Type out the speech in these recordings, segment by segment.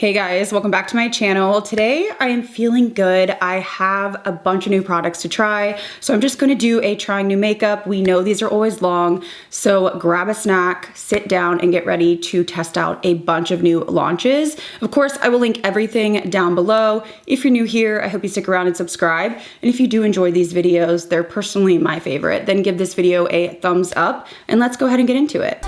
Hey guys, welcome back to my channel. Today I am feeling good. I have a bunch of new products to try, so I'm just gonna do a trying new makeup. We know these are always long, so grab a snack, sit down, and get ready to test out a bunch of new launches. Of course, I will link everything down below. If you're new here, I hope you stick around and subscribe. And if you do enjoy these videos, they're personally my favorite, then give this video a thumbs up, and let's go ahead and get into it.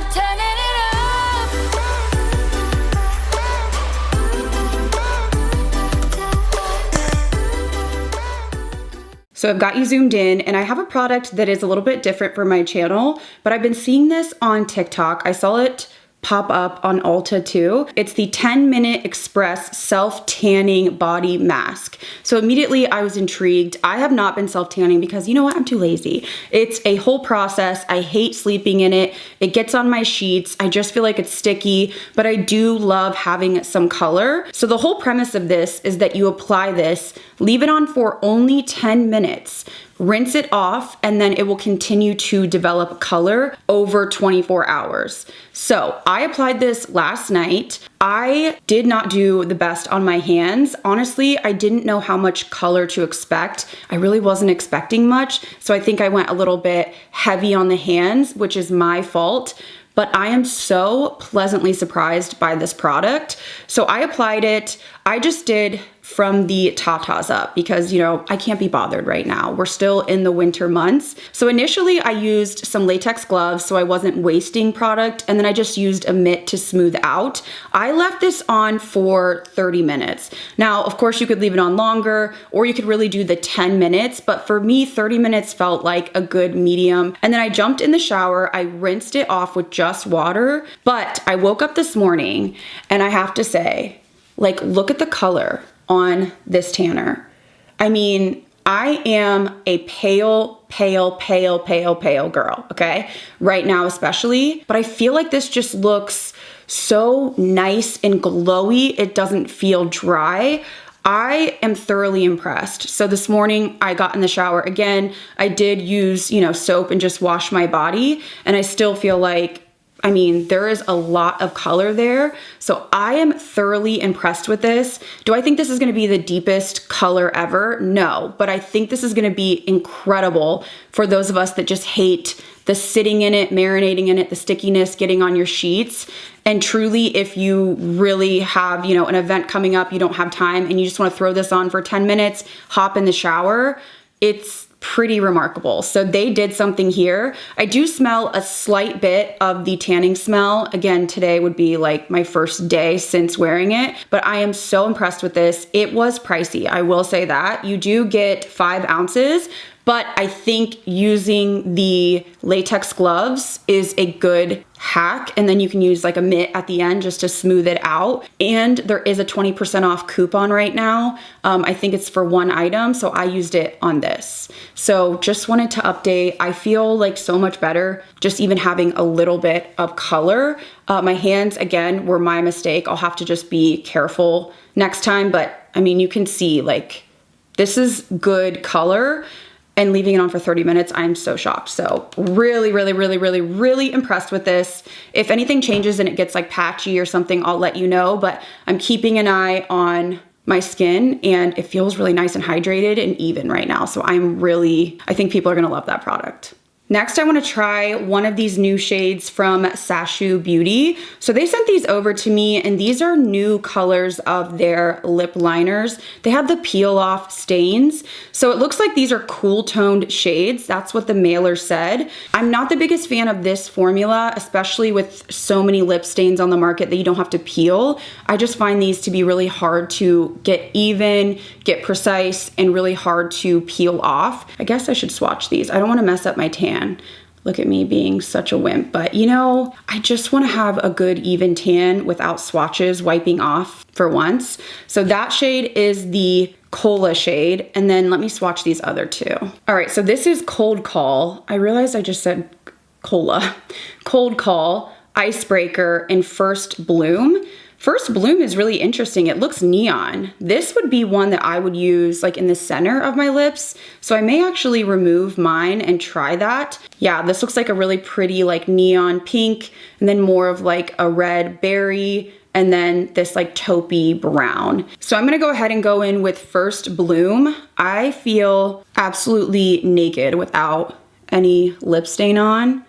So I've got you zoomed in, and I have a product that is a little bit different for my channel, but I've been seeing this on TikTok. I saw it pop up on Ulta too. It's the 10-minute express self-tanning body mask. So immediately I was intrigued. I have not been self-tanning because you know what, I'm too lazy. It's a whole process. I hate sleeping in it. It gets on my sheets. I just feel like it's sticky, but I do love having some color. So the whole premise of this is that you apply this, leave it on for only 10 minutes, rinse it off, and then it will continue to develop color over 24 hours. So I applied this last night. I did not do the best on my hands. Honestly, I didn't know how much color to expect. I really wasn't expecting much. So I think I went a little bit heavy on the hands, which is my fault. But I am so pleasantly surprised by this product. So I applied it. I just did from the tatas up because, you know, I can't be bothered right now. We're still in the winter months. So initially I used some latex gloves so I wasn't wasting product, and then I just used a mitt to smooth out. I left this on for 30 minutes. Now, of course, you could leave it on longer, or you could really do the 10 minutes, but for me, 30 minutes felt like a good medium. And then I jumped in the shower, I rinsed it off with just water, but I woke up this morning and I have to say, like, look at the color on this tanner. I mean, I am a pale girl, okay? Right now especially, but I feel like this just looks so nice and glowy. It doesn't feel dry. I am thoroughly impressed. So this morning I got in the shower again. I did use, soap and just wash my body, and I still feel like, I mean, there is a lot of color there. So I am thoroughly impressed with this. Do I think this is gonna be the deepest color ever? No, but I think this is gonna be incredible for those of us that just hate the sitting in it, marinating in it, the stickiness getting on your sheets. And truly, if you really have, an event coming up, you don't have time, and you just wanna throw this on for 10 minutes, hop in the shower, it's pretty remarkable. So they did something here. I do smell a slight bit of the tanning smell. Again, today would be like my first day since wearing it, but I am so impressed with this. It was pricey, I will say that. You do get 5 ounces, but I think using the latex gloves is a good hack, and then you can use like a mitt at the end just to smooth it out. And there is a 20% off coupon right now. I think it's for 1 item, so I used it on this. So just wanted to update. I feel like so much better just even having a little bit of color. My hands, again, were my mistake. I'll have to just be careful next time, but I mean, you can see like this is good color. And leaving it on for 30 minutes, I'm so shocked. So really impressed with this. If anything changes and it gets like patchy or something, I'll let you know, but I'm keeping an eye on my skin, and it feels really nice and hydrated and even right now. So I think people are gonna love that product. Next, I want to try one of these new shades from BabsBeauty. So they sent these over to me, and these are new colors of their lip liners. They have the peel off stains. So it looks like these are cool toned shades. That's what the mailer said. I'm not the biggest fan of this formula, especially with so many lip stains on the market that you don't have to peel. I just find these to be really hard to get even, get precise, and really hard to peel off. I guess I should swatch these. I don't want to mess up my tan. Look at me being such a wimp, but I just want to have a good even tan without swatches wiping off for once. So that shade is the Cola shade, and then let me swatch these other two. All right, so this is Cold Call. I realized I just said Cola. Cold Call, Icebreaker, and First Bloom. First Bloom is really interesting. It looks neon. This would be one that I would use like in the center of my lips. So I may actually remove mine and try that. Yeah, this looks like a really pretty like neon pink, and then more of like a red berry, and then this like taupey brown. So I'm gonna go ahead and go in with First Bloom. I feel absolutely naked without any lip stain on.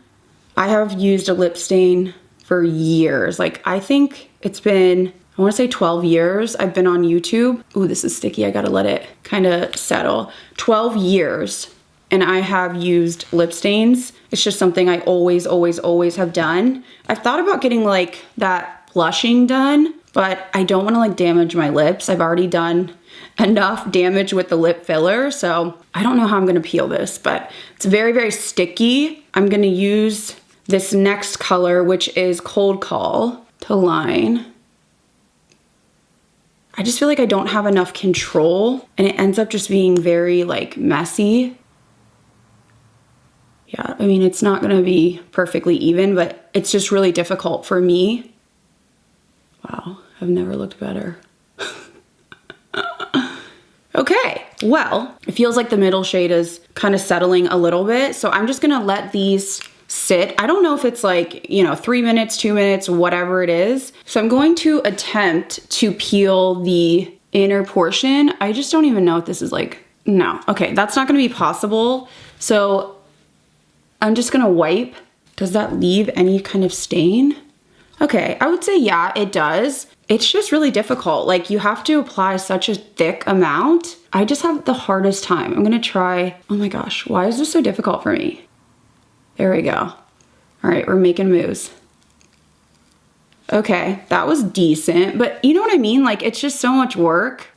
I have used a lip stain for years. Like I think it's been, I wanna say 12 years I've been on YouTube. Ooh, this is sticky, I gotta let it kind of settle. 12 years and I have used lip stains. It's just something I always have done. I've thought about getting like that blushing done, but I don't wanna like damage my lips. I've already done enough damage with the lip filler, so I don't know how I'm gonna peel this, but it's very sticky. I'm gonna use this next color, which is Cold Call, to line. I just feel like I don't have enough control and it ends up just being very like messy. Yeah, I mean, it's not gonna be perfectly even, but it's just really difficult for me. Wow, I've never looked better. Okay, well, it feels like the middle shade is kind of settling a little bit, so I'm just gonna let these sit. I don't know if it's like, you know, 3 minutes, 2 minutes, whatever it is. So I'm going to attempt to peel the inner portion. I just don't even know if this is like, no. Okay, that's not gonna be possible. So I'm just gonna wipe. Does that leave any kind of stain? Okay, I would say yeah, it does. It's just really difficult. Like you have to apply such a thick amount. I just have the hardest time. I'm gonna try, oh my gosh, why is this so difficult for me? There we go. All right, we're making moves. Okay, that was decent, but you know what I mean? Like it's just so much work.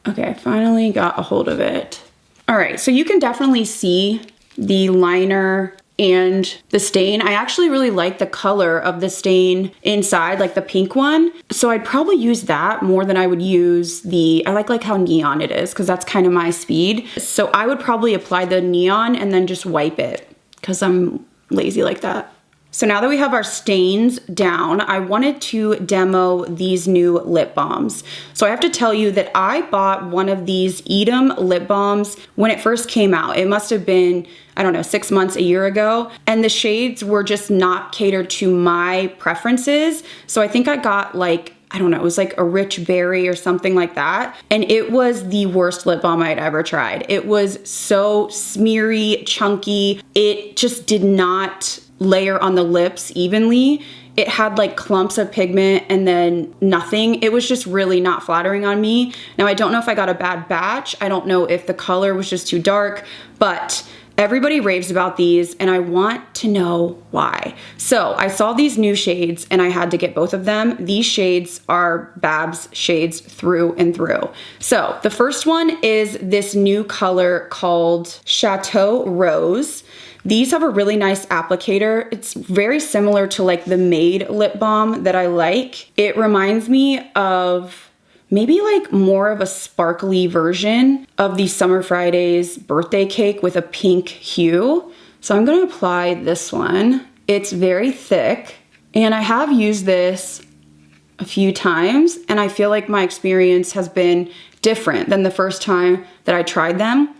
Okay, I finally got a hold of it. All right, so you can definitely see the liner and the stain. I actually really like the color of the stain inside, like the pink one. So I'd probably use that more than I would use the, I like how neon it is because that's kind of my speed. So I would probably apply the neon and then just wipe it because I'm lazy like that. So now that we have our stains down, I wanted to demo these new lip balms. So I have to tell you that I bought one of these Edam lip balms when it first came out. It must have been, I don't know, 6 months, a year ago. And the shades were just not catered to my preferences. So I think I got like, I don't know, it was like a rich berry or something like that. And it was the worst lip balm I'd ever tried. It was so smeary, chunky. It just did not layer on the lips evenly. It had like clumps of pigment and then nothing. It was just really not flattering on me. Now I don't know if I got a bad batch. I don't know if the color was just too dark, but everybody raves about these and I want to know why. So I saw these new shades and I had to get both of them. These shades are Babs shades through and through. So the first one is this new color called Chateau Rose. These have a really nice applicator. It's very similar to like the Made lip balm that I like. It reminds me of maybe like more of a sparkly version of the Summer Fridays birthday cake with a pink hue. So I'm gonna apply this one. It's very thick and I have used this a few times and I feel like my experience has been different than the first time that I tried them.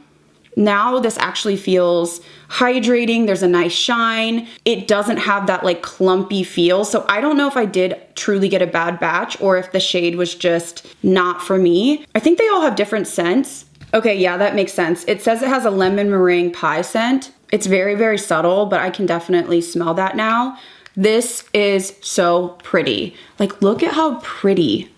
Now this actually feels hydrating. There's a nice shine. It doesn't have that like clumpy feel. So I don't know if I did truly get a bad batch or if the shade was just not for me. I think they all have different scents. Okay, yeah, that makes sense. It says it has a lemon meringue pie scent. It's very subtle, but I can definitely smell that now. This is so pretty. Like, look at how pretty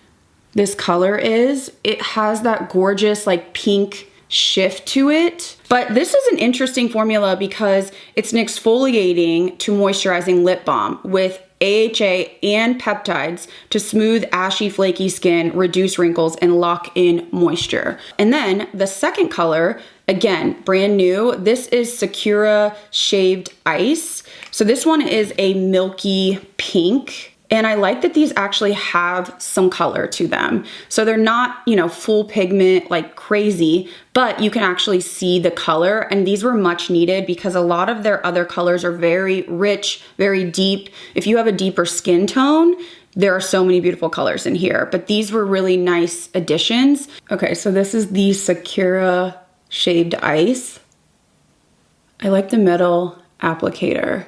this color is. It has that gorgeous like pink shift to it. But this is an interesting formula because it's an exfoliating to moisturizing lip balm with AHA and peptides to smooth ashy flaky skin, reduce wrinkles, and lock in moisture. And then the second color, again, brand new, this is Sakura Shaved Ice. So this one is a milky pink. And I like that these actually have some color to them. So they're not, you know, full pigment like crazy, but you can actually see the color. And these were much needed because a lot of their other colors are very rich, very deep. If you have a deeper skin tone, there are so many beautiful colors in here, but these were really nice additions. Okay, so this is the Sakura Shaved Ice. I like the metal applicator.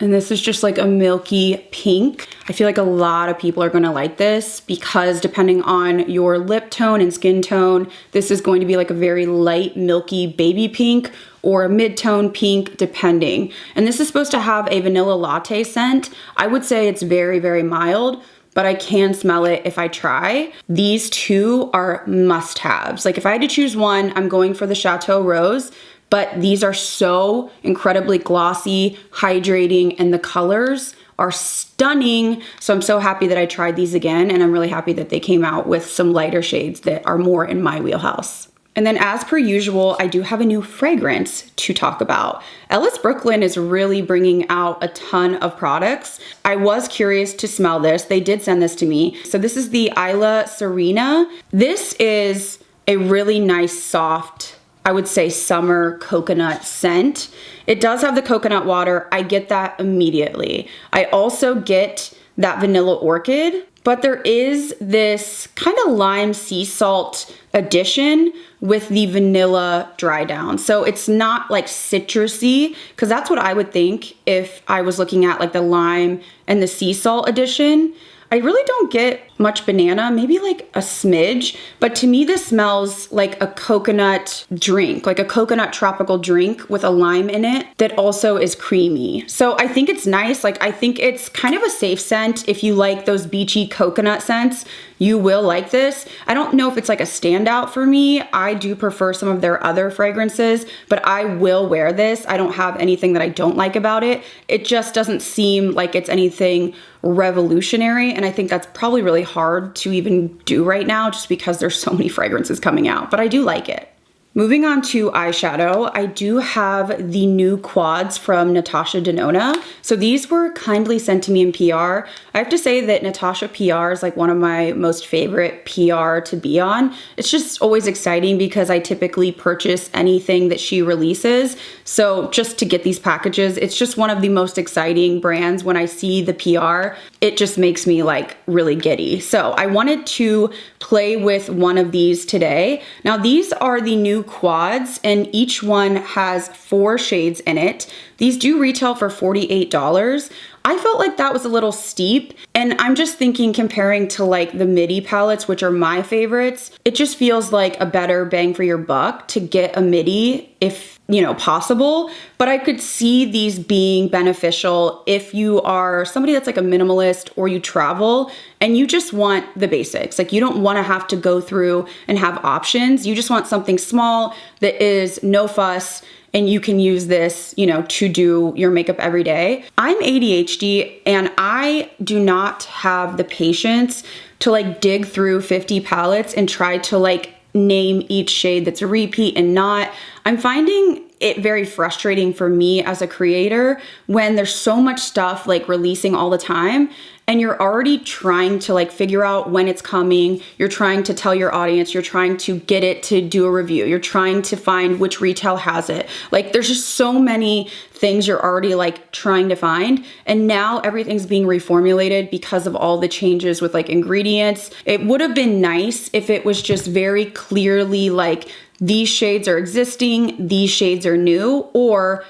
And this is just like a milky pink. I feel like a lot of people are gonna like this because depending on your lip tone and skin tone, this is going to be like a very light, milky baby pink or a mid-tone pink, depending. And this is supposed to have a vanilla latte scent. I would say it's very, very mild, but I can smell it if I try. These two are must-haves. Like if I had to choose one, I'm going for the Chateau Rose, but these are so incredibly glossy, hydrating, and the colors are stunning. So I'm so happy that I tried these again, and I'm really happy that they came out with some lighter shades that are more in my wheelhouse. And then as per usual, I do have a new fragrance to talk about. Ellis Brooklyn is really bringing out a ton of products. I was curious to smell this. They did send this to me. So this is the Isla Serena. This is a really nice, soft, I would say summer coconut scent. It does have the coconut water. I get that immediately. I also get that vanilla orchid, but there is this kind of lime sea salt addition with the vanilla dry down. So it's not like citrusy, because that's what I would think if I was looking at like the lime and the sea salt addition. I really don't get much banana, maybe like a smidge, but to me this smells like a coconut drink, like a coconut tropical drink with a lime in it that also is creamy. So I think it's nice. Like I think it's kind of a safe scent. If you like those beachy coconut scents, you will like this. I don't know if it's like a standout for me. I do prefer some of their other fragrances, but I will wear this. I don't have anything that I don't like about it. It just doesn't seem like it's anything revolutionary, and I think that's probably really hard to even do right now just because there's so many fragrances coming out, but I do like it. Moving on to eyeshadow, I do have the new quads from Natasha Denona. So these were kindly sent to me in PR. I have to say that Natasha PR is like one of my most favorite PR to be on. It's just always exciting because I typically purchase anything that she releases. So just to get these packages, it's just one of the most exciting brands. When I see the PR, it just makes me like really giddy. So I wanted to play with one of these today. Now these are the new quads, and each one has 4 shades in it. These do retail for $48. I felt like that was a little steep, and I'm just thinking, comparing to like the midi palettes, which are my favorites, it just feels like a better bang for your buck to get a midi if, you know, possible. But I could see these being beneficial if you are somebody that's like a minimalist or you travel and you just want the basics. Like you don't want to have to go through and have options. You just want something small that is no fuss, and you can use this, you know, to do your makeup every day. I'm ADHD and I do not have the patience to like dig through 50 palettes and try to like name each shade that's a repeat and not. I'm finding it very frustrating for me as a creator when there's so much stuff like releasing all the time, and you're already trying to like figure out when it's coming. You're trying to tell your audience, you're trying to get it to do a review. You're trying to find which retail has it. Like there's just so many things you're already like trying to find. And now everything's being reformulated because of all the changes with like ingredients. It would have been nice if it was just very clearly like these shades are existing, these shades are new, or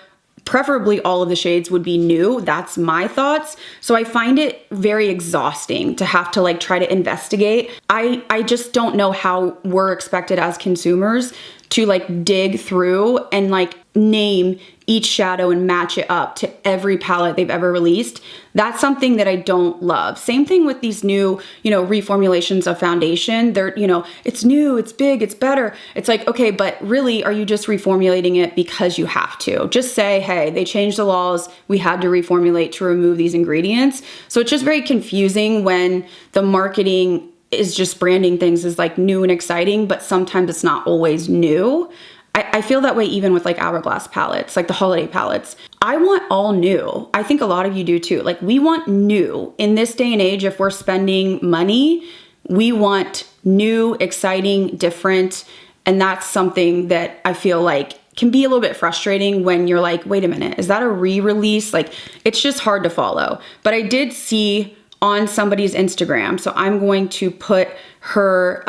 preferably all of the shades would be new. That's my thoughts. So I find it very exhausting to have to like try to investigate. I just don't know how we're expected as consumers to like dig through and like name each shadow and match it up to every palette they've ever released. That's something that I don't love. Same thing with these new, you know, reformulations of foundation. They're, you know, it's new, it's big, it's better. It's like, okay, but really, are you just reformulating it because you have to? Just say, hey, they changed the laws. We had to reformulate to remove these ingredients. So it's just very confusing when the marketing is just branding things as like new and exciting, but sometimes it's not always new. I feel that way even with like Hourglass palettes, like the holiday palettes. I want all new. I think a lot of you do too. Like we want new. In this day and age, if we're spending money, we want new, exciting, different. And that's something that I feel like can be a little bit frustrating when you're like, wait a minute, is that a re-release? Like it's just hard to follow. But I did see on somebody's Instagram. So I'm going to put her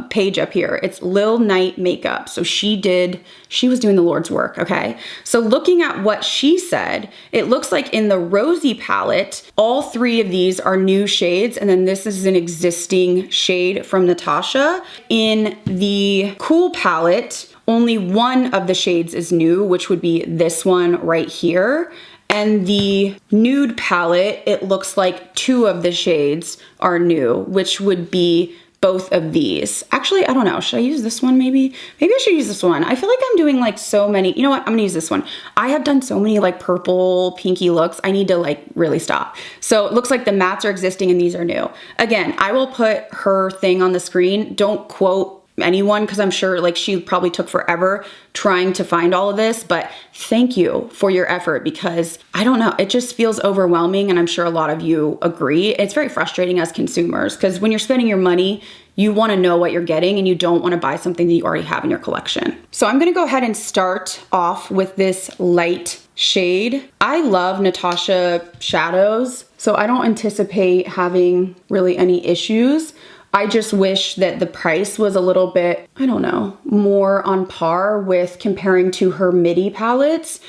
page up here. It's Lil Night Makeup. So she was doing the Lord's work, okay? So looking at what she said, it looks like in the Rosy palette, all 3 of these are new shades, and then this is an existing shade from Natasha. In the Cool palette, only one of the shades is new, which would be this one right here. And the Nude palette, it looks like 2 of the shades are new, which would be both of these. Actually, I don't know. Should I use this one maybe? Maybe I should use this one. I feel like I'm doing like so many. You know what? I'm gonna use this one. I have done so many like purple, pinky looks. I need to like really stop. So it looks like the mattes are existing and these are new. Again, I will put her thing on the screen. Don't quote anyone because I'm sure like she probably took forever trying to find all of this, but thank you for your effort because I don't know, it just feels overwhelming and I'm sure a lot of you agree. It's very frustrating as consumers because when you're spending your money, you want to know what you're getting and you don't want to buy something that you already have in your collection. So I'm going to go ahead and start off with this light shade. I love Natasha shadows, so I don't anticipate having really any issues. I just wish that the price was a little bit, I don't know, more on par with comparing to her midi palettes.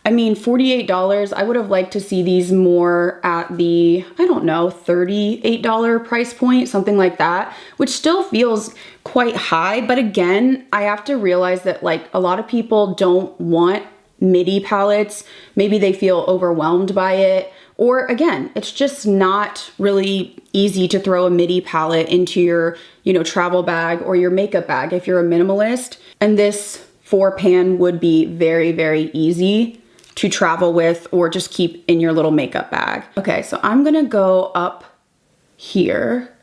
I mean, $48, I would have liked to see these more at the, I don't know, $38 price point, something like that, which still feels quite high. But again, I have to realize that like a lot of people don't want midi palettes. Maybe they feel overwhelmed by it. Or again, it's just not really easy to throw a midi palette into your, travel bag or your makeup bag if you're a minimalist. And this 4-pan would be very, very easy to travel with or just keep in your little makeup bag. Okay, so I'm gonna go up here.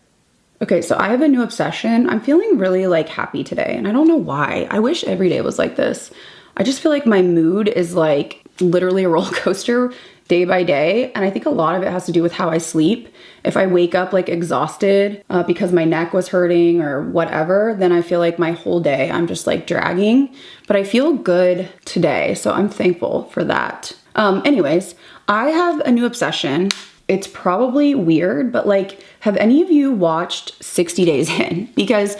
Okay, so I have a new obsession. I'm feeling really like happy today and I don't know why. I wish every day was like this. I just feel like my mood is like literally a roller coaster day by day. And I think a lot of it has to do with how I sleep. If I wake up like exhausted because my neck was hurting or whatever, then I feel like my whole day I'm just like dragging, but I feel good today. So I'm thankful for that. Anyways, I have a new obsession. It's probably weird, but like, have any of you watched 60 Days In? Because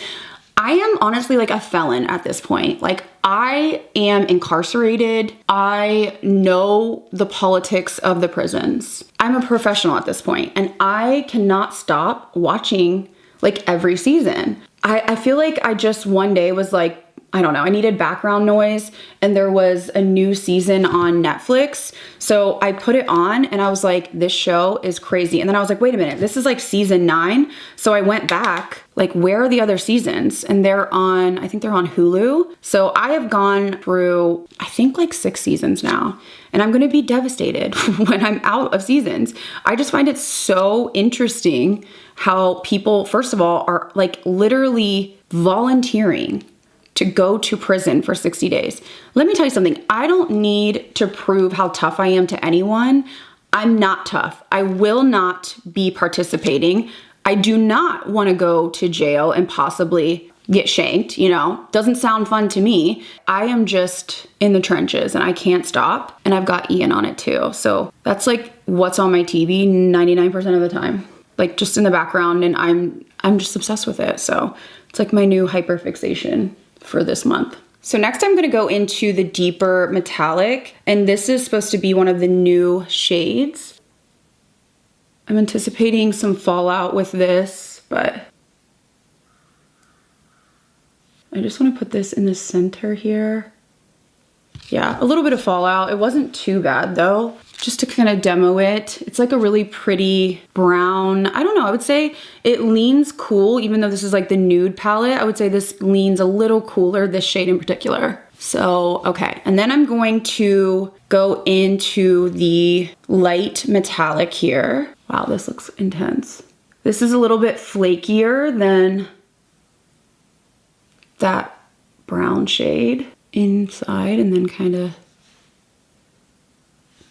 I am honestly like a felon at this point. Like I am incarcerated. I know the politics of the prisons. I'm a professional at this point and I cannot stop watching like every season. I feel like I just one day was like, I don't know, I needed background noise and there was a new season on Netflix. So I put it on and I was like, this show is crazy. And then I was like, wait a minute, this is like season 9. So I went back, like, where are the other seasons? And I think they're on Hulu. So I have gone through, I think like 6 seasons now. And I'm gonna be devastated when I'm out of seasons. I just find it so interesting how people, first of all, are like literally volunteering to go to prison for 60 days. Let me tell you something. I don't need to prove how tough I am to anyone. I'm not tough. I will not be participating. I do not want to go to jail and possibly get shanked, doesn't sound fun to me. I am just in the trenches and I can't stop. And I've got Ian on it too. So that's like what's on my TV 99% of the time, like just in the background, and I'm just obsessed with it. So it's like my new hyperfixation for this month. So next I'm gonna go into the deeper metallic, and this is supposed to be one of the new shades. I'm anticipating some fallout with this, but I just wanna put this in the center here. Yeah, a little bit of fallout. It wasn't too bad though. Just to kind of demo it, it's like a really pretty brown. I don't know, I would say it leans cool, even though this is like the nude palette. I would say this leans a little cooler, this shade in particular. So, okay. And then I'm going to go into the light metallic here. Wow, this looks intense. This is a little bit flakier than that brown shade inside, and then kind of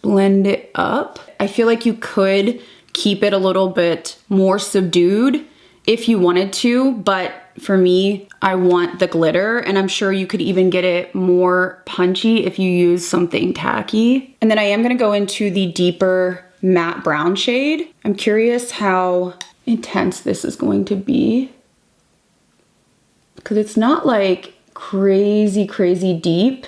blend it up. I feel like you could keep it a little bit more subdued if you wanted to, but for me, I want the glitter, and I'm sure you could even get it more punchy if you use something tacky. And then I am gonna go into the deeper matte brown shade. I'm curious how intense this is going to be, because it's not like crazy, crazy deep.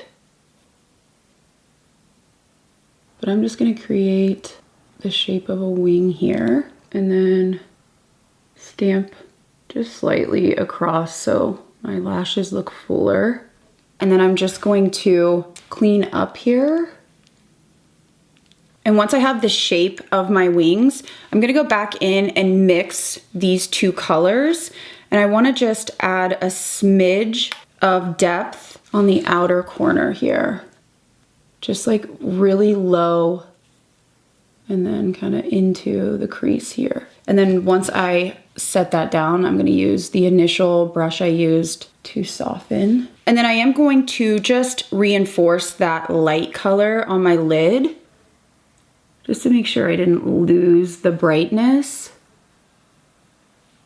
But I'm just gonna create the shape of a wing here and then stamp just slightly across so my lashes look fuller. And then I'm just going to clean up here. And once I have the shape of my wings, I'm gonna go back in and mix these two colors. And I wanna just add a smidge of depth on the outer corner here. Just like really low and then kind of into the crease here. And then once I set that down, I'm gonna use the initial brush I used to soften. And then I am going to just reinforce that light color on my lid, just to make sure I didn't lose the brightness.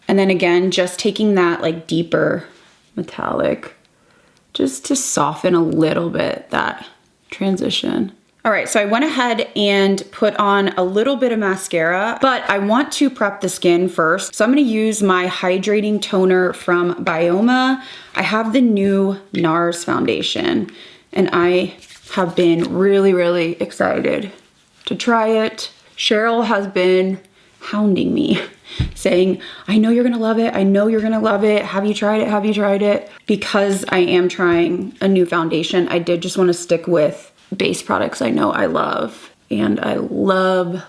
And then again, just taking that like deeper metallic, just to soften a little bit that transition. All right, so I went ahead and put on a little bit of mascara, but I want to prep the skin first. So I'm gonna use my hydrating toner from Bioma. I have the new NARS foundation, and I have been really, really excited to try it. Cheryl has been hounding me, saying, I know you're gonna love it. I know you're gonna love it. Have you tried it? Have you tried it? Because I am trying a new foundation, I did just wanna stick with base products I know I love. And I love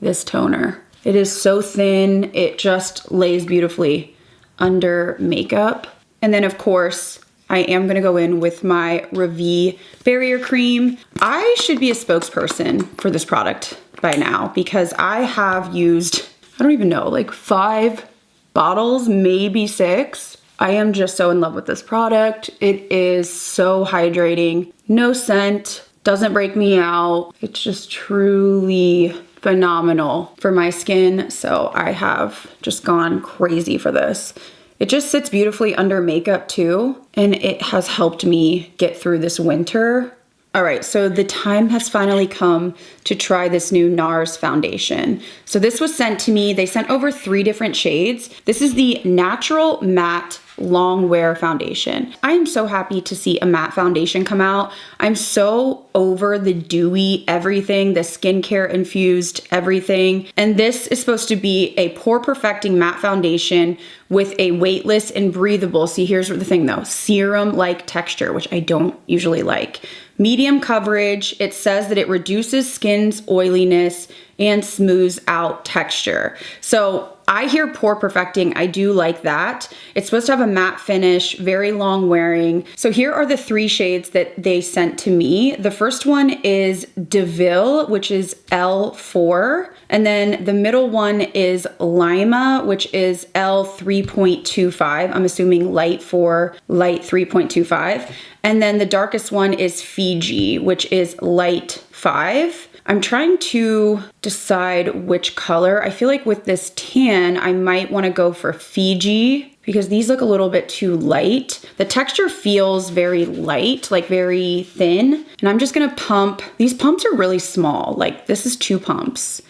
this toner. It is so thin. It just lays beautifully under makeup. And then of course, I am gonna go in with my Ravi Barrier Cream. I should be a spokesperson for this product by now because I have used, I don't even know, like 5 bottles, maybe 6. I am just so in love with this product. It is so hydrating, no scent, doesn't break me out. It's just truly phenomenal for my skin. So I have just gone crazy for this. It just sits beautifully under makeup too, and it has helped me get through this winter. All right, so the time has finally come to try this new NARS foundation. So this was sent to me. They sent over 3 different shades. This is the Natural Matte Long Wear Foundation. I am so happy to see a matte foundation come out. I'm so over the dewy everything, the skincare infused everything. And this is supposed to be a pore perfecting matte foundation with a weightless and breathable, see here's the thing though, serum-like texture, which I don't usually like. Medium coverage, it says that it reduces skin's oiliness and smooths out texture. So I hear pore perfecting, I do like that. It's supposed to have a matte finish, very long wearing. So here are the 3 shades that they sent to me. The first one is DeVille, which is L4. And then the middle one is Lima, which is L3.25. I'm assuming light 4, light 3.25. And then the darkest one is Fiji, which is light 5. I'm trying to decide which color. I feel like with this tan, I might want to go for Fiji because these look a little bit too light. The texture feels very light, like very thin. And I'm just gonna pump. These pumps are really small. Like this is 2 pumps.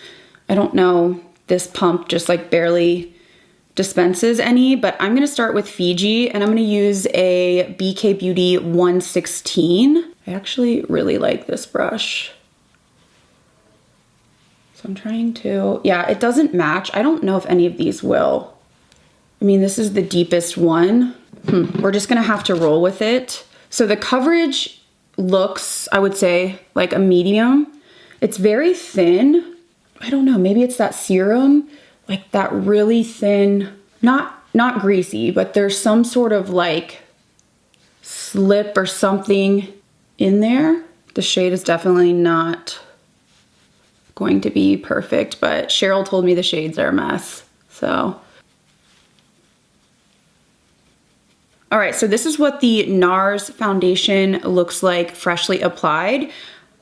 I don't know, this pump just like barely dispenses any, but I'm gonna start with Fiji and I'm gonna use a BK Beauty 116. I actually really like this brush. So I'm trying to, yeah, it doesn't match. I don't know if any of these will. I mean, this is the deepest one. We're just gonna have to roll with it. So the coverage looks, I would say, like a medium. It's very thin. I don't know, maybe it's that serum, like that really thin, not greasy, but there's some sort of like slip or something in there. The shade is definitely not going to be perfect, but Cheryl told me the shades are a mess, so. All right, so this is what the NARS foundation looks like freshly applied.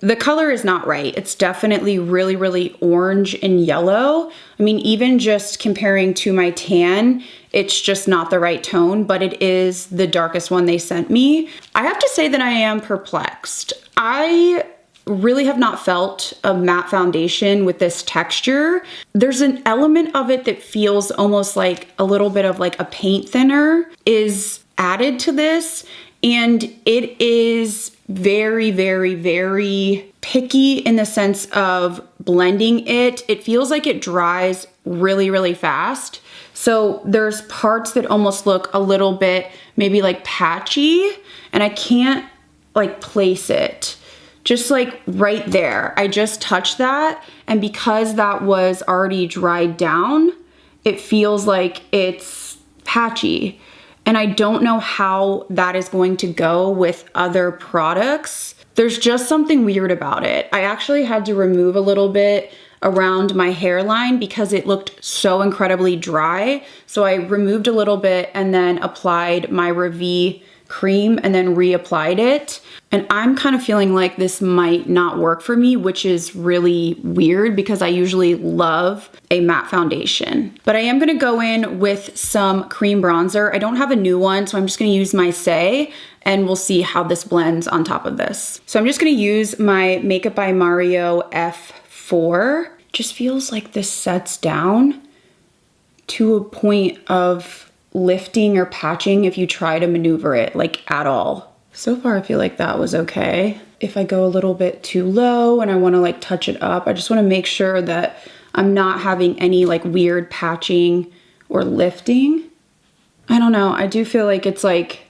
The color is not right. It's definitely really, really orange and yellow. I mean, even just comparing to my tan, it's just not the right tone, but it is the darkest one they sent me. I have to say that I am perplexed. I really have not felt a matte foundation with this texture. There's an element of it that feels almost like a little bit of like a paint thinner is added to this. And it is very, very, very picky in the sense of blending it. It feels like it dries really, really fast. So there's parts that almost look a little bit maybe like patchy, and I can't like place it. Just like right there, I just touched that, and because that was already dried down, it feels like it's patchy. And I don't know how that is going to go with other products. There's just something weird about it. I actually had to remove a little bit around my hairline because it looked so incredibly dry. So I removed a little bit and then applied my Revi cream and then reapplied it. And I'm kind of feeling like this might not work for me, which is really weird because I usually love a matte foundation. But I am gonna go in with some cream bronzer. I don't have a new one, so I'm just gonna use my Say, and we'll see how this blends on top of this. So I'm just gonna use my Makeup by Mario F4. Just feels like this sets down to a point of lifting or patching if you try to maneuver it like at all. So far I feel like that was okay. If I go a little bit too low and I want to like touch it up, I just want to make sure that I'm not having any like weird patching or lifting. I don't know, I do feel like it's like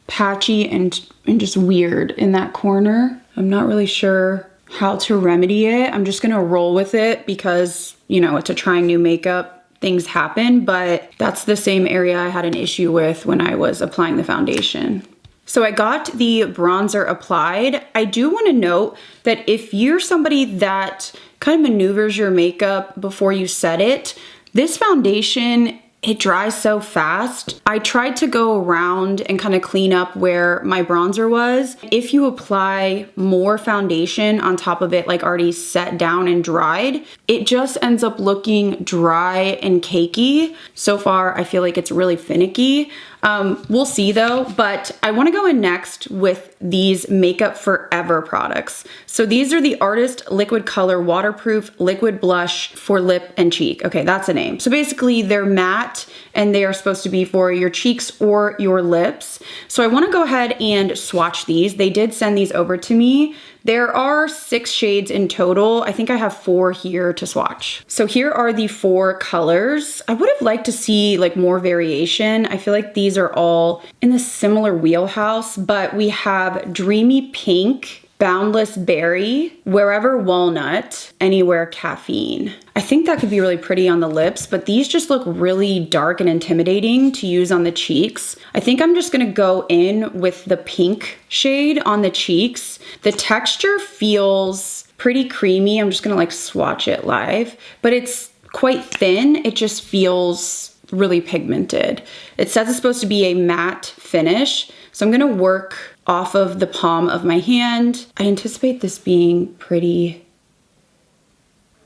patchy and just weird in that corner. I'm not really sure how to remedy it. I'm just gonna roll with it because, you know, it's a trying new makeup. Things happen, but that's the same area I had an issue with when I was applying the foundation. So I got the bronzer applied. I do want to note that if you're somebody that kind of maneuvers your makeup before you set it, this foundation, it dries so fast. I tried to go around and kind of clean up where my bronzer was. If you apply more foundation on top of it, like already set down and dried, it just ends up looking dry and cakey. So far, I feel like it's really finicky. We'll see though, but I wanna go in next with these Makeup Forever products. So these are the Artist Liquid Color Waterproof Liquid Blush for Lip and Cheek. Okay, that's a name. So basically they're matte and they are supposed to be for your cheeks or your lips. So I wanna go ahead and swatch these. They did send these over to me. There are 6 shades in total. I think I have 4 here to swatch. So here are the 4 colors. I would have liked to see like more variation. I feel like these are all in a similar wheelhouse, but we have Dreamy Pink, Boundless Berry, Wherever Walnut, Anywhere Caffeine. I think that could be really pretty on the lips, but these just look really dark and intimidating to use on the cheeks. I think I'm just gonna go in with the pink shade on the cheeks. The texture feels pretty creamy. I'm just gonna like swatch it live, but it's quite thin. It just feels really pigmented. It says it's supposed to be a matte finish, so I'm gonna work off of the palm of my hand. I anticipate this being pretty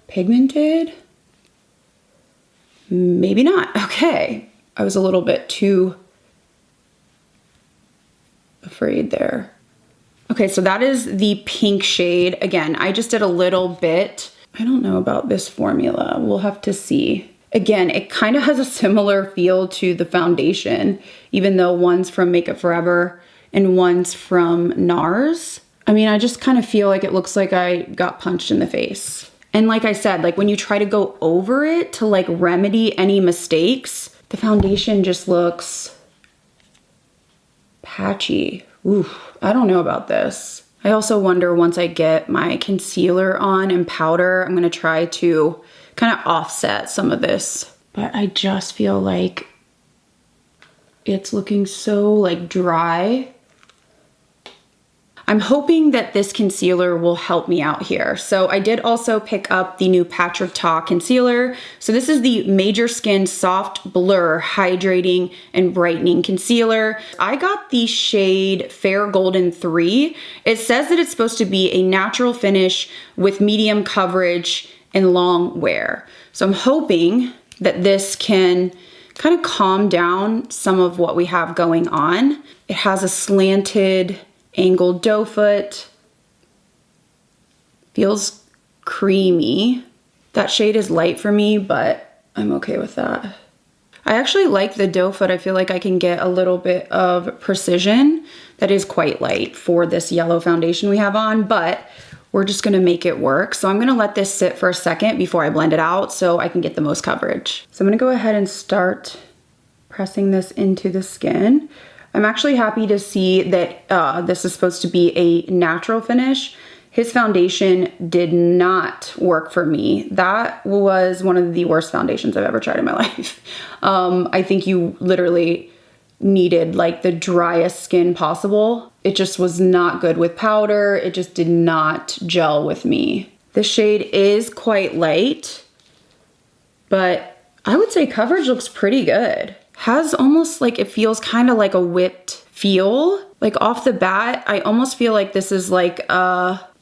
pigmented. Maybe not. Okay. I was a little bit too afraid there. Okay, so that is the pink shade. Again, I just did a little bit. I don't know about this formula. We'll have to see. Again, it kind of has a similar feel to the foundation, even though one's from Makeup Forever and one's from NARS. I mean, I just kind of feel like it looks like I got punched in the face. And like I said, like when you try to go over it to like remedy any mistakes, the foundation just looks patchy. Ooh, I don't know about this. I also wonder once I get my concealer on and powder, I'm gonna try to kind of offset some of this. But I just feel like it's looking so like dry. I'm hoping that this concealer will help me out here. So I did also pick up the new Patrick Ta concealer. So this is the Major Skin Soft Blur Hydrating and Brightening Concealer. I got the shade Fair Golden 3. It says that it's supposed to be a natural finish with medium coverage and long wear. So I'm hoping that this can kind of calm down some of what we have going on. It has a slanted angled doe foot. Feels creamy. That shade is light for me, but I'm okay with that. I actually like the doe foot. I feel like I can get a little bit of precision that is quite light for this yellow foundation we have on, but we're just gonna make it work. So I'm gonna let this sit for a second before I blend it out so I can get the most coverage. So I'm gonna go ahead and start pressing this into the skin. I'm actually happy to see that this is supposed to be a natural finish. His foundation did not work for me. That was one of the worst foundations I've ever tried in my life. I think you literally needed like the driest skin possible. It just was not good with powder. It just did not gel with me. The shade is quite light, but I would say coverage looks pretty good. Has almost like, it feels kind of like a whipped feel. Like off the bat, I almost feel like this is like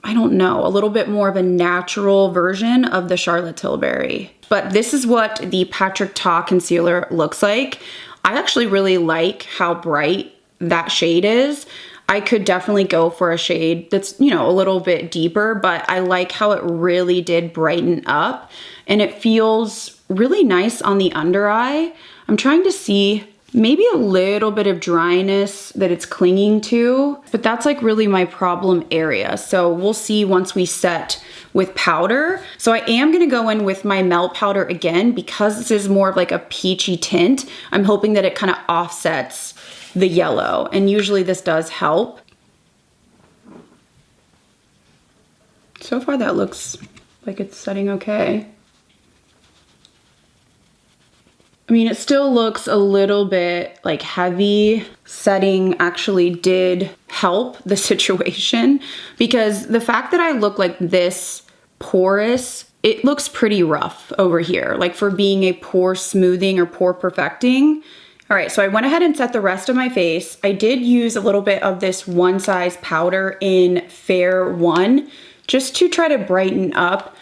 I don't know, a little bit more of a natural version of the Charlotte Tilbury. But this is what the Patrick Ta concealer looks like. I actually really like how bright that shade is. I could definitely go for a shade that's, you know, a little bit deeper, but I like how it really did brighten up and it feels really nice on the under eye. I'm trying to see maybe a little bit of dryness that it's clinging to, but that's like really my problem area. So we'll see once we set with powder. So I am gonna go in with my melt powder again because this is more of like a peachy tint. I'm hoping that it kind of offsets the yellow, and usually this does help. So far that looks like it's setting okay. I mean, it still looks a little bit like heavy. Setting actually did help the situation because the fact that I look like this porous, it looks pretty rough over here, like for being a pore smoothing or pore perfecting. All right, so I went ahead and set the rest of my face. I did use a little bit of this One Size powder in Fair 1 just to try to brighten up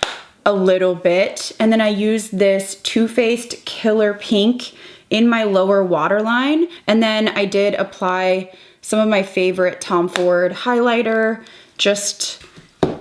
a little bit. And then I used this Too Faced Killer Pink in my lower waterline. And then I did apply some of my favorite Tom Ford highlighter just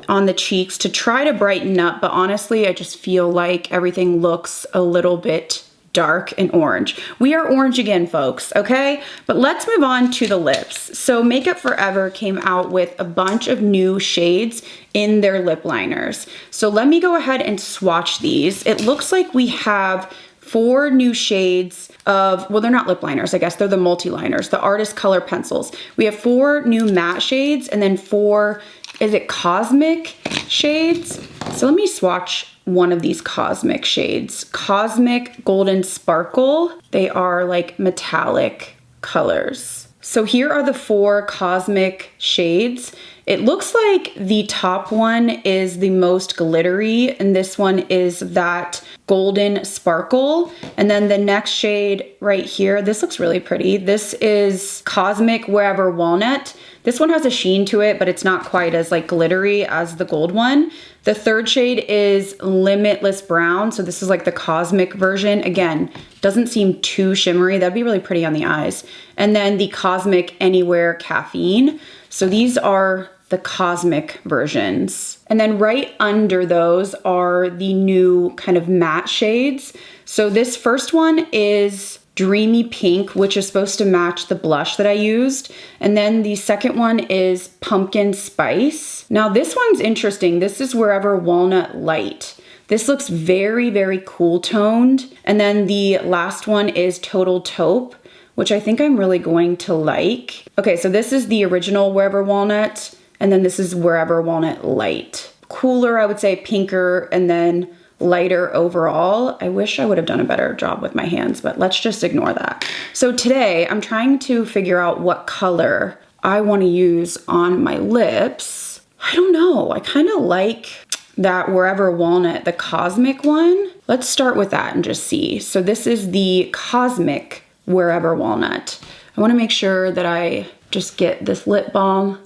on the cheeks to try to brighten up. But honestly, I just feel like everything looks a little bit dark and orange. We are orange again, folks, okay? But let's move on to the lips. So Makeup Forever came out with a bunch of new shades in their lip liners. So let me go ahead and swatch these. It looks like we have 4 new shades of, well, they're not lip liners, I guess they're the multi-liners, the Artist Color Pencils. We have 4 new matte shades and then 4, is it cosmic shades? So let me swatch one of these cosmic shades. Cosmic Golden Sparkle. They are like metallic colors. So here are the 4 cosmic shades. It looks like the top one is the most glittery and this one is that golden sparkle. And then the next shade right here, this looks really pretty. This is Cosmic Wherever Walnut. This one has a sheen to it, but it's not quite as like glittery as the gold one. The third shade is Limitless Brown. So this is like the cosmic version. Again, doesn't seem too shimmery. That'd be really pretty on the eyes. And then the Cosmic Anywhere Caffeine. So these are the cosmic versions. And then right under those are the new kind of matte shades. So this first one is Dreamy Pink, which is supposed to match the blush that I used. And then the second one is Pumpkin Spice. Now this one's interesting. This is Wherever Walnut Light. This looks very, very cool toned. And then the last one is Total Taupe, which I think I'm really going to like. Okay, so this is the original Wherever Walnut, and then this is Wherever Walnut Light. Cooler, I would say pinker, and then lighter overall. I wish I would have done a better job with my hands, but let's just ignore that. So today I'm trying to figure out what color I want to use on my lips. I don't know, I kind of like that Wherever Walnut, the cosmic one. Let's start with that and just see. So this is the Cosmic Wherever Walnut. I want to make sure that I just get this lip balm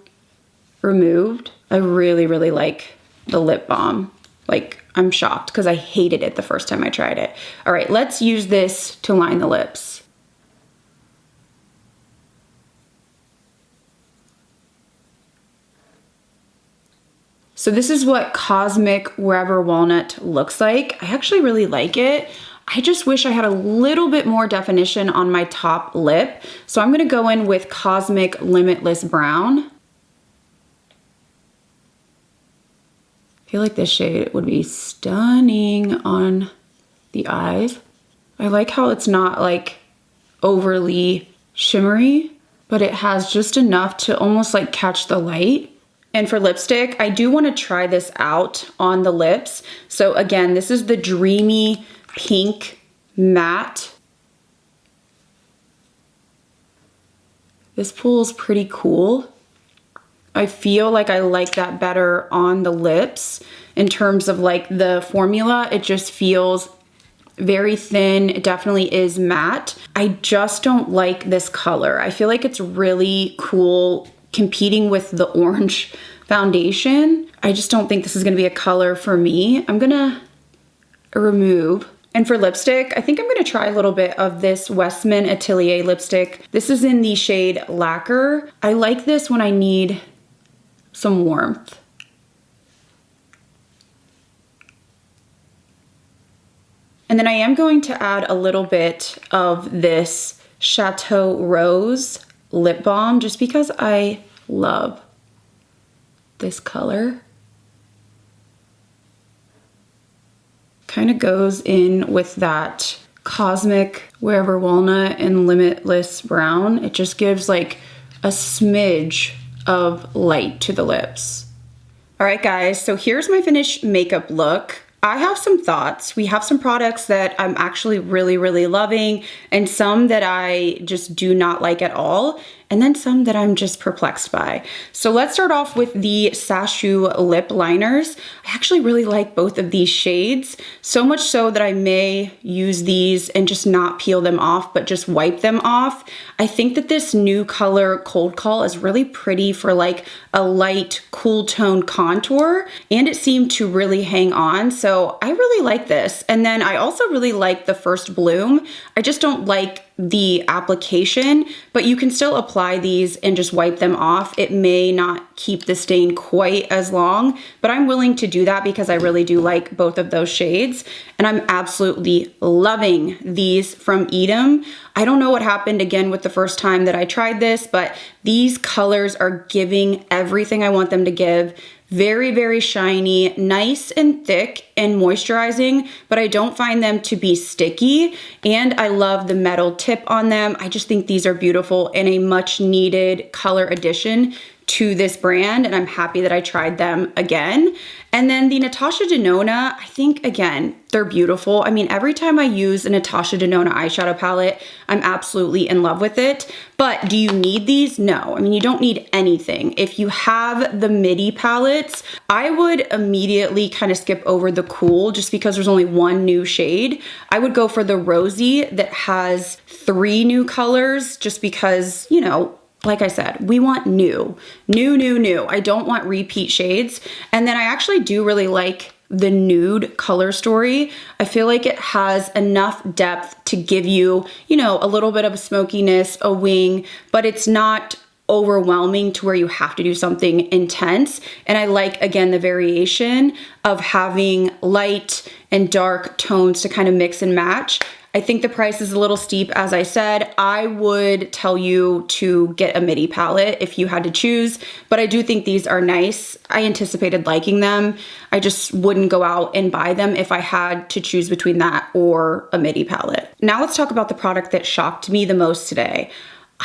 removed. I really, really like the lip balm. Like, I'm shocked because I hated it the first time I tried it. All right, let's use this to line the lips. So this is what Cosmic Wherever Walnut looks like. I actually really like it. I just wish I had a little bit more definition on my top lip. So I'm gonna go in with Cosmic Limitless Brown. I feel like this shade would be stunning on the eyes. I like how it's not like overly shimmery, but it has just enough to almost like catch the light. And for lipstick, I do want to try this out on the lips. So again, this is the Dreamy Pink Matte. This pulls pretty cool. I feel like I like that better on the lips in terms of like the formula. It just feels very thin. It definitely is matte. I just don't like this color. I feel like it's really cool competing with the orange foundation. I just don't think this is gonna be a color for me. I'm gonna remove. And for lipstick, I think I'm gonna try a little bit of this Westman Atelier lipstick. This is in the shade Lacquer. I like this when I need some warmth. And then I am going to add a little bit of this Chateau Rose lip balm just because I love this color. Kind of goes in with that Cosmic Wherever Walnut and Limitless Brown. It just gives like a smidge of light to the lips. All right, guys, so here's my finished makeup look. I have some thoughts. We have some products that I'm actually really, really loving, and some that I just do not like at all, and then some that I'm just perplexed by. So let's start off with the Sashu lip liners. I actually really like both of these shades, so much so that I may use these and just not peel them off, but just wipe them off. I think that this new color Cold Call is really pretty for like a light, cool tone contour, and it seemed to really hang on. So I really like this. And then I also really like the First Bloom. I just don't like the application, but you can still apply these and just wipe them off. It may not keep the stain quite as long, but I'm willing to do that because I really do like both of those shades. And I'm absolutely loving these from Edam. I don't know what happened again with the first time that I tried this, but these colors are giving everything I want them to give. Very, very shiny, nice and thick and moisturizing, but I don't find them to be sticky. And I love the metal tip on them. I just think these are beautiful and a much needed color addition to this brand, and I'm happy that I tried them again. And then the Natasha Denona, I think, again, they're beautiful. I mean, every time I use a Natasha Denona eyeshadow palette, I'm absolutely in love with it. But do you need these? No. I mean, you don't need anything. If you have the midi palettes, I would immediately kind of skip over the cool just because there's only one new shade. I would go for the rosy that has 3 new colors just because, you know, like I said, we want new. I don't want repeat shades. And then I actually do really like the nude color story. I feel like it has enough depth to give you, you know, a little bit of a smokiness, a wing, but it's not overwhelming to where you have to do something intense. And I like, again, the variation of having light and dark tones to kind of mix and match. I think the price is a little steep, as I said. I would tell you to get a midi palette if you had to choose, but I do think these are nice. I anticipated liking them. I just wouldn't go out and buy them if I had to choose between that or a midi palette. Now let's talk about the product that shocked me the most today.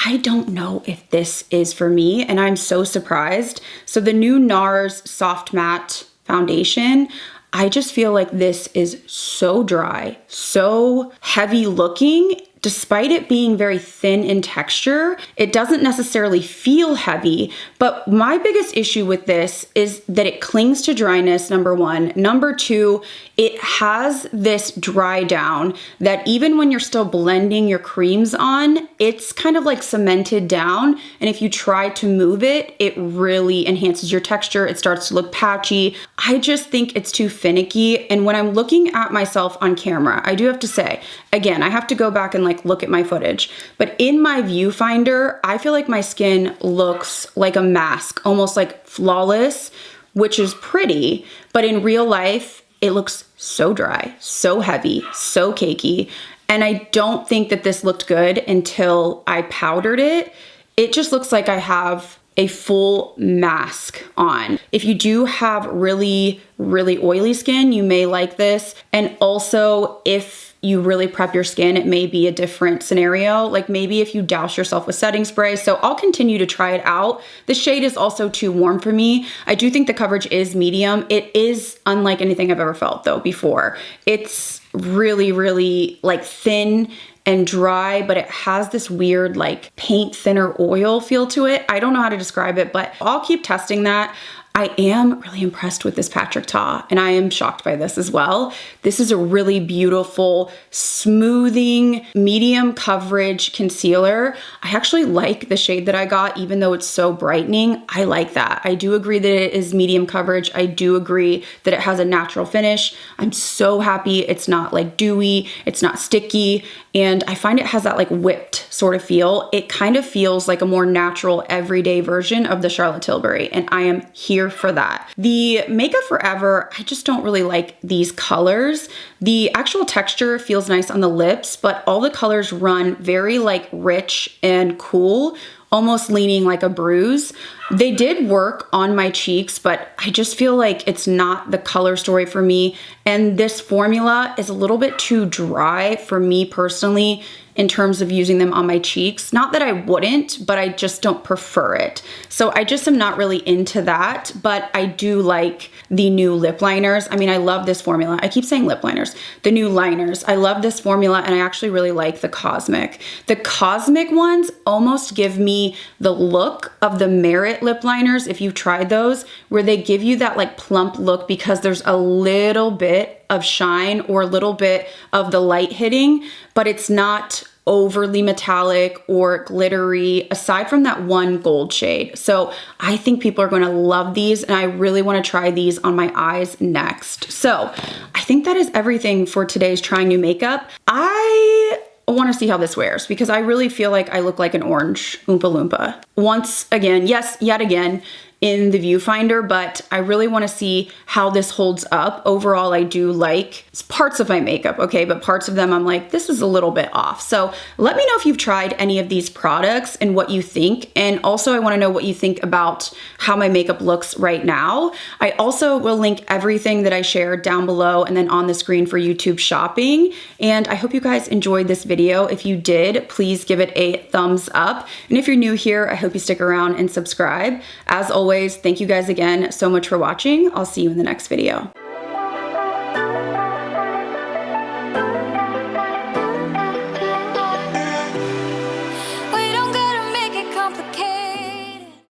I don't know if this is for me, and I'm so surprised. So the new NARS Soft Matte Foundation, I just feel like this is so dry, so heavy looking. Despite it being very thin in texture, it doesn't necessarily feel heavy, but my biggest issue with this is that it clings to dryness, number one. Number two, it has this dry down that even when you're still blending your creams on, it's kind of like cemented down, and if you try to move it, it really enhances your texture. It starts to look patchy. I just think it's too finicky, and when I'm looking at myself on camera, I do have to say, again, I have to go back and like look at my footage, but in my viewfinder, I feel like my skin looks like a mask, almost like flawless, which is pretty, but in real life, it looks so dry, so heavy, so cakey. And I don't think that this looked good until I powdered it. It just looks like I have a full mask on. If you do have really, really oily skin, you may like this. And also, if you really prep your skin, it may be a different scenario. Like maybe if you douse yourself with setting spray. So I'll continue to try it out. The shade is also too warm for me. I do think the coverage is medium. It is unlike anything I've ever felt though before. It's really, really like thin and dry, but it has this weird like paint thinner oil feel to it. I don't know how to describe it, but I'll keep testing that. I am really impressed with this Patrick Ta, and I am shocked by this as well. This is a really beautiful, smoothing, medium coverage concealer. I actually like the shade that I got, even though it's so brightening. I like that. I do agree that it is medium coverage. I do agree that it has a natural finish. I'm so happy it's not like dewy, it's not sticky, and I find it has that like whipped sort of feel. It kind of feels like a more natural, everyday version of the Charlotte Tilbury, and I am here for that. The Makeup Forever, I just don't really like these colors. The actual texture feels nice on the lips, but all the colors run very like rich and cool, almost leaning like a bruise. They did work on my cheeks, but I just feel like it's not the color story for me. And this formula is a little bit too dry for me personally in terms of using them on my cheeks. Not that I wouldn't, but I just don't prefer it. So I just am not really into that, but I do like the new lip liners. I mean, I love this formula. I keep saying lip liners, the new liners. I love this formula, and I actually really like the Cosmic. The Cosmic ones almost give me the look of the Merit lip liners, if you've tried those, where they give you that like plump look because there's a little bit of shine or a little bit of the light hitting, but it's not overly metallic or glittery aside from that one gold shade. So I think people are going to love these, and I really want to try these on my eyes next. So I think that is everything for today's trying new makeup. I want to see how this wears because I really feel like I look like an orange Oompa Loompa. Once again, yes, yet again, in the viewfinder, but I really want to see how this holds up. Overall, I do like parts of my makeup, okay, but parts of them I'm like, this is a little bit off. So let me know if you've tried any of these products and what you think. And also I want to know what you think about how my makeup looks right now. I also will link everything that I shared down below and then on the screen for YouTube shopping. And I hope you guys enjoyed this video. If you did, please give it a thumbs up. And if you're new here, I hope you stick around and subscribe. As always, thank you guys again so much for watching. I'll see you in the next video.